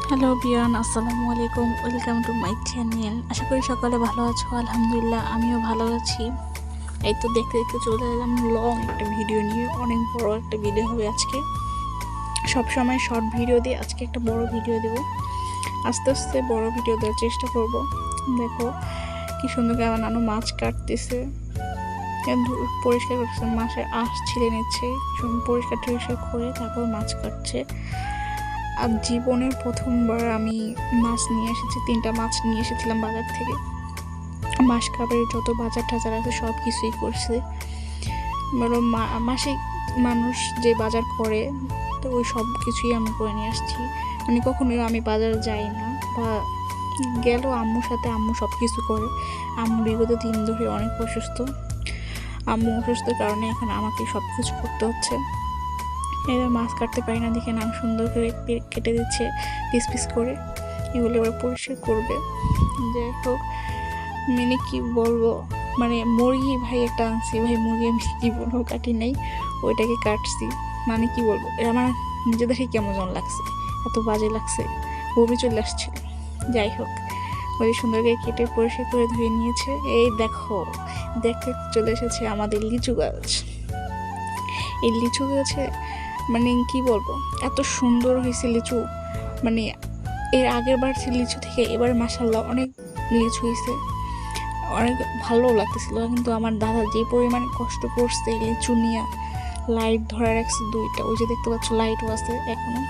Hello বিয়ান, আসসালামু আলাইকুম। Welcome to my channel. আশা করি সকালে ভালো আছো। আলহামদুলিল্লাহ আমিও ভালো আছি। এই তো দেখতে দেখতে চলে এলাম লং একটা ভিডিও নিয়ে। অনেক বড় একটা ভিডিও হবে আজকে। সব সময় শর্ট ভিডিও দিয়ে আজকে একটা বড় ভিডিও দেব। আস্তে আস্তে বড় ভিডিও দেওয়ার চেষ্টা করব। দেখো কি সুন্দর করে আমার নানু মাছ কাটতেছে, পরিষ্কার করতেছে, মাছের আঁশ ছিলে নিচ্ছে, পরিষ্কার টরিষ্কার করে তারপর মাছ কাটছে। আর জীবনের প্রথমবার আমি মাছ নিয়ে এসেছি, 3টা মাছ নিয়ে এসেছিলাম বাজার থেকে। মাস কাবারের যত বাজার টাজার আছে সব কিছুই করছে। বলো মাসিক মানুষ যে বাজার করে, তো ওই সব কিছুই আমি করে নিয়ে আসছি। কখনোই আমি বাজার যাই না, বা গেলেও আম্মুর সাথে। আম্মু সব কিছু করে। আম্মু বিগত দিন ধরে অনেক অসুস্থ। আম্মু অসুস্থর কারণে এখন আমাকে সব কিছু করতে হচ্ছে। এবার মাছ কাটতে পারি না দেখে নাম সুন্দর করে কেটে দিচ্ছে পিস পিস করে। এগুলো এবার পরিষ্কার করবে। যাই হোক, কি বলবো, মুরগি ভাই একটা আনছি। ভাই মুরগি আমি জীবনেও কাটি নাই, ওইটাকে কাটছি। কি বলবো, আমার নিজেদেরই কেমন যেন লাগছে, এত বাজে লাগছে, বমি চলে আসছিল। যাই হোক, ওই সুন্দর করে কেটে পরিষ্কার করে ধুয়ে নিয়েছে। এই দেখো, দেখতে চলে এসেছে আমাদের লিচু গাছ। এই লিচু গাছে কি বলবো, এত সুন্দর হয়েছে লিচু। এর আগের বার লিচু থেকে এবার মাশাআল্লাহ অনেক লিচু হয়েছে, অনেক ভালো লাগতেছিল। কিন্তু আমার দাদা যে পরিমাণে কষ্ট করছে লিচু নিয়ে, লাইট ধরে রাখছে 2টা, ওই যে দেখতে পাচ্ছ লাইটও আছে এখনো।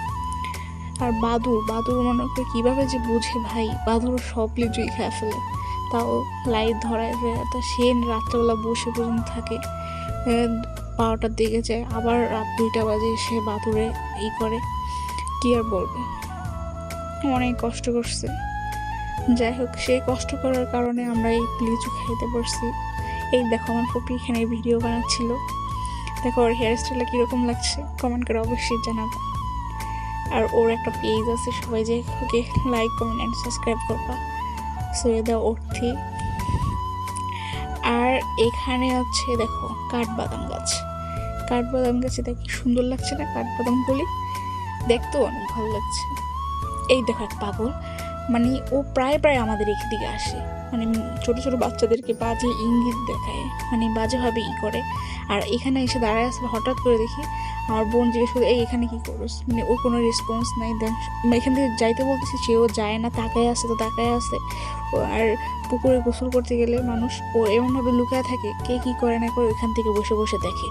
আর বাদুর মনে করে কীভাবে যে বুঝে ভাই, বাদুর সব লিচুই খেয়ে ফেলে, তাও লাইট ধরায় তা সে রাত্রেবেলা বসে পর্যন্ত থাকে। 12টার দিকে যায়, আবার রাত 2টা বাজে সে বাদুরে করে। কি আর বলবে, অনেক কষ্ট করছে। যাই হোক, সেই কষ্ট করার কারণে আমরা এই লিচু খাইতে পারছি। এই দেখো আমার ফুপি এখানে ভিডিও বানাচ্ছিল। দেখো ওর হেয়ার স্টাইলটা কীরকম লাগছে, কমেন্ট করে অবশ্যই জানাবো। আর ওর একটা পেজ আছে, সবাই যে okay like comment and subscribe করবা, সৈয়দা অর্থী। আর এখানে হচ্ছে দেখো কাঠবাদাম গাছে দেখ কি সুন্দর লাগছে না, কাঠবাদামগুলি দেখতেও অনেক ভালো লাগছে। এই দেখো এক পাগল, ও প্রায় আমাদের এদিকে আসে, ছোট ছোট বাচ্চাদেরকে বাজে ইঙ্গিত দেখায়, বাজেভাবে করে। আর এখানে এসে দাঁড়ায় আসলে হঠাৎ করে দেখি আমার বোন জিজ্ঞেস করে, এই এখানে কি করস, ওর কোনো রেসপন্স নাই। দেন এখান থেকে যাইতে বলতেছি, সেও যায় না, তাকায় আছে। আর পুকুরে গোসল করতে গেলে মানুষ ও এমনভাবে লুকায় থাকে, কে কি করে না করে ওইখান থেকে বসে বসে দেখে।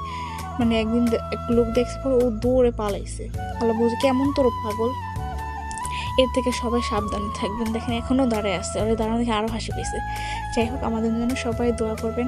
একদিন এক লোক দেখছে পর ও দৌড়ে পালাইছে। আল্লাহ বুঝে কেমন তোর পাগল। এর থেকে সবাই সাবধানে থাকবেন। দেখেন এখনও দাঁড়ায় আছে, ওরা দাঁড়ানো দেখে আরও হাসি পেয়েছে। যাই হোক, আমাদের জন্য সবাই দোয়া করবেন।